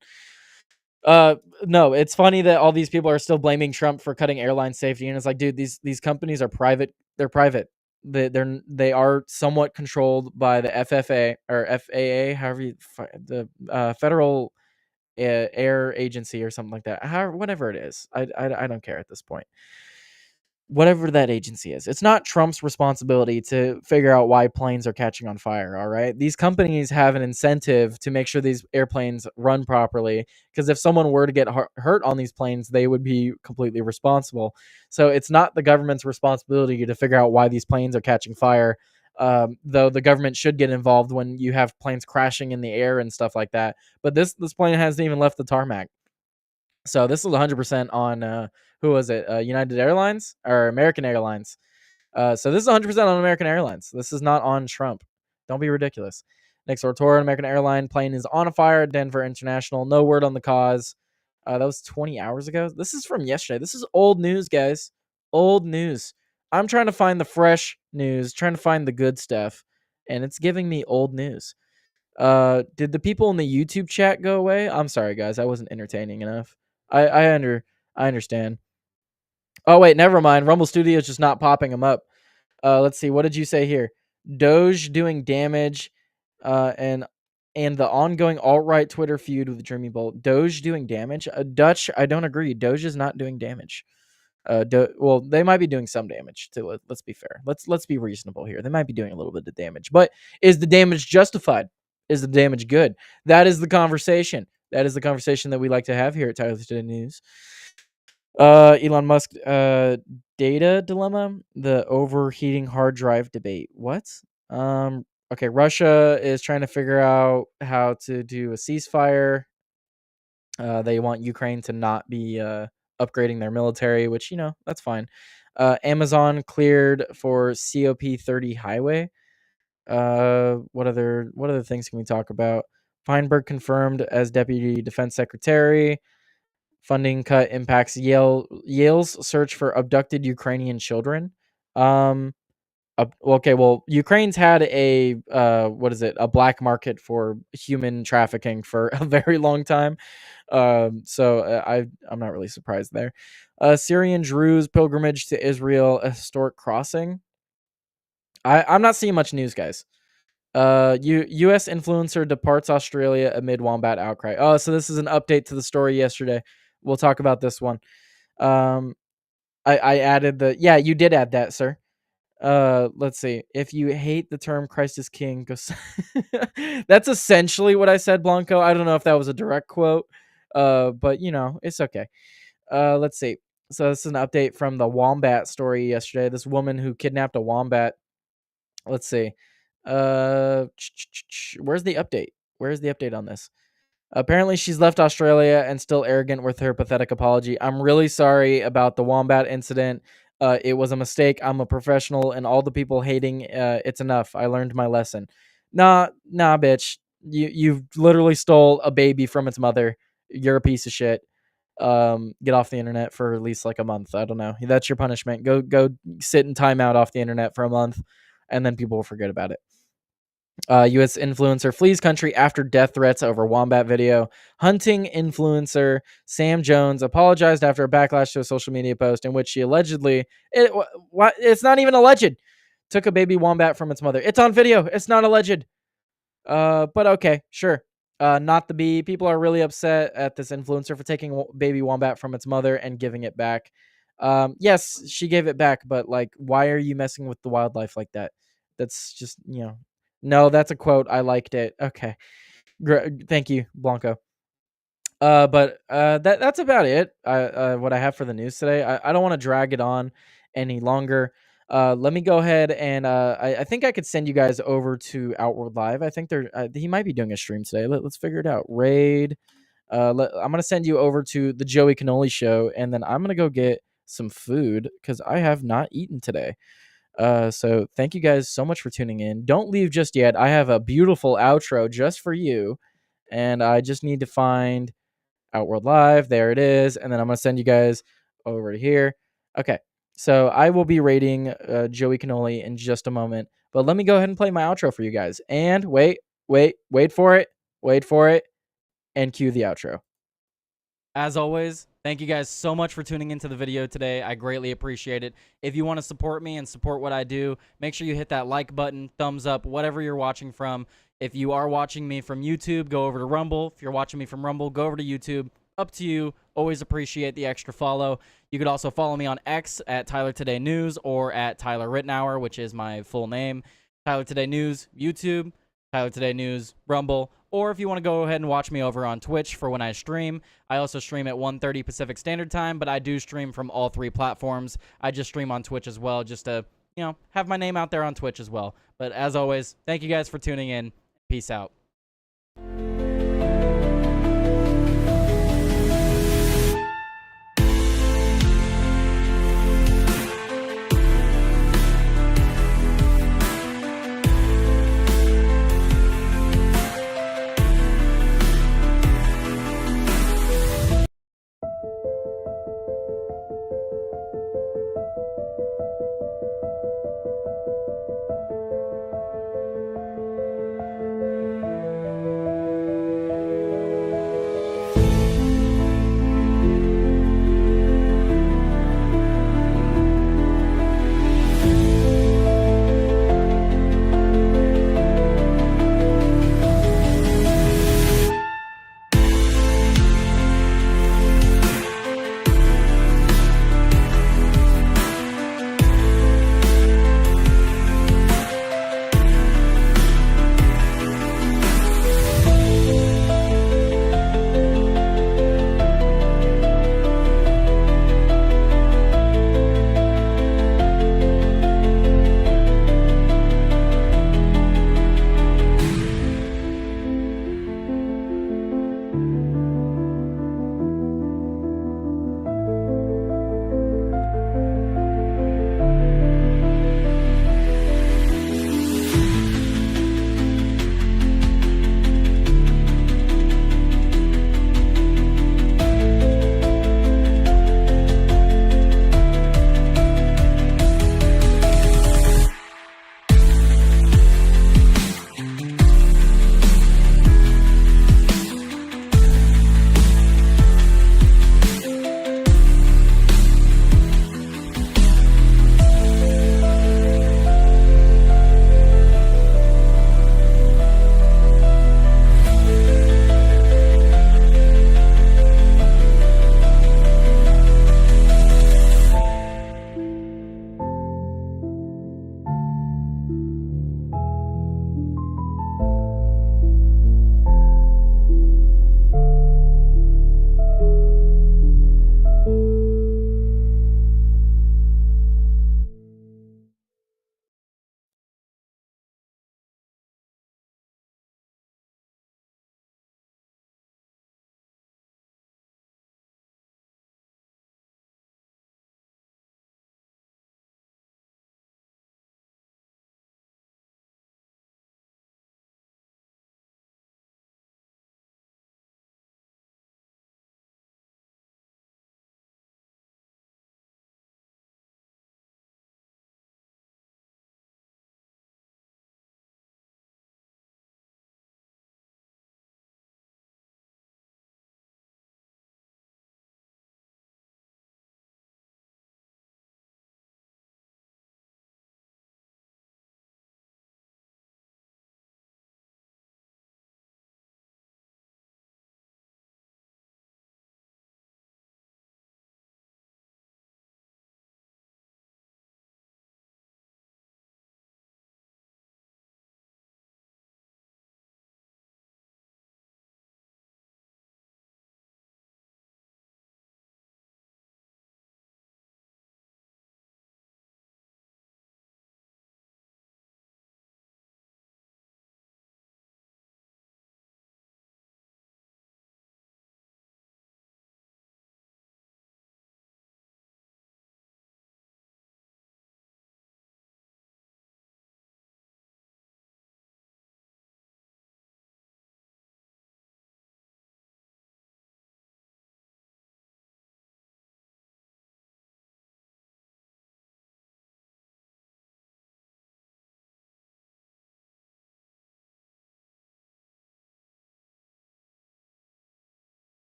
No, it's funny that all these people are still blaming Trump for cutting airline safety, and it's like, dude, these companies are private. They're private. They are somewhat controlled by the FFA or FAA, however the Federal Air Agency or something like that. However, whatever it is, I don't care at this point. Whatever that agency is, it's not Trump's responsibility to figure out why planes are catching on fire. All right. These companies have an incentive to make sure these airplanes run properly, because if someone were to get hurt on these planes, they would be completely responsible. So it's not the government's responsibility to figure out why these planes are catching fire. Though the government should get involved when you have planes crashing in the air and stuff like that. But this plane hasn't even left the tarmac. So this is 100% on who was it? United Airlines or American Airlines? So this is 100% on American Airlines. This is not on Trump. Don't be ridiculous. Next door, an American airline plane is on a fire at Denver International. No word on the cause. That was 20 hours ago. This is from yesterday. This is old news, guys. Old news. I'm trying to find the fresh news, trying to find the good stuff, and it's giving me old news. Did the people in the YouTube chat go away? I'm sorry, guys. I wasn't entertaining enough. I understand. Oh, wait, never mind. Rumble Studio is just not popping them up. Let's see. What did you say here? Doge doing damage, and the ongoing alt-right Twitter feud with Dreamy Bolt. Doge doing damage? Dutch, I don't agree. Doge is not doing damage. Well, they might be doing some damage. Let's be fair. Let's be reasonable here. They might be doing a little bit of damage, but is the damage justified? Is the damage good? That is the conversation. That is the conversation that we like to have here at Tyler Today News. Elon Musk, data dilemma, the overheating hard drive debate. What? Okay, Russia is trying to figure out how to do a ceasefire. They want Ukraine to not be upgrading their military, which, that's fine. Amazon cleared for COP30 highway. What other things can we talk about? Feinberg confirmed as deputy defense secretary. Funding cut impacts Yale's search for abducted Ukrainian children. Okay, well, Ukraine's had a a black market for human trafficking for a very long time. So I'm not really surprised there. Syrian Druze pilgrimage to Israel, a historic crossing. I'm not seeing much news, guys. U.S. influencer departs Australia amid wombat outcry. Oh, so this is an update to the story yesterday. We'll talk about this one. I added you did add that, sir. Let's see. If you hate the term Christ is King, go. That's essentially what I said, Blanco. I don't know if that was a direct quote, but it's okay. Let's see. So this is an update from the wombat story yesterday. This woman who kidnapped a wombat. Let's see. Where's the update? Where's the update on this? Apparently, she's left Australia and still arrogant with her pathetic apology. I'm really sorry about the wombat incident. It was a mistake. I'm a professional, and all the people hating, it's enough. I learned my lesson. Nah, bitch. You literally stole a baby from its mother. You're a piece of shit. Get off the internet for at least like a month. I don't know. That's your punishment. Go sit in timeout off the internet for a month, and then people will forget about it. U.S. influencer flees country after death threats over wombat video. Hunting influencer Sam Jones apologized after a backlash to a social media post in which she allegedly, it's not even alleged, took a baby wombat from its mother. It's on video. It's not alleged. But okay, sure. Not the bee. People are really upset at this influencer for taking baby wombat from its mother and giving it back. Yes, she gave it back, but like, why are you messing with the wildlife like that? That's just, no, that's a quote. I liked it. Okay. Thank you, Blanco. But that's about it. What I have for the news today. I don't want to drag it on any longer. Let me go ahead and I think I could send you guys over to Outward Live. I think he might be doing a stream today. Let's figure it out. Raid. I'm gonna send you over to the Joey Cannoli show, and then I'm gonna go get some food because I have not eaten today. So thank you guys so much for tuning in. Don't leave just yet. I have a beautiful outro just for you, and I just need to find Outworld Live. There it is, and then I'm gonna send you guys over to here. Okay, so I will be rating Joey Cannoli in just a moment, but let me go ahead and play my outro for you guys. And wait for it, and cue the outro. As always, thank you guys so much for tuning into the video today. I greatly appreciate it. If you want to support me and support what I do, make sure you hit that like button, thumbs up, whatever you're watching from. If you are watching me from YouTube, go over to Rumble. If you're watching me from Rumble, go over to YouTube. Up to you. Always appreciate the extra follow. You could also follow me on X at Tyler Today News or at Tyler Rittenauer, which is my full name. Tyler Today News, YouTube, Tyler Today News, Rumble. Or if you want to go ahead and watch me over on Twitch for when I stream. I also stream at 1:30 Pacific Standard Time, but I do stream from all three platforms. I just stream on Twitch as well, just to, have my name out there on Twitch as well. But as always, thank you guys for tuning in. Peace out.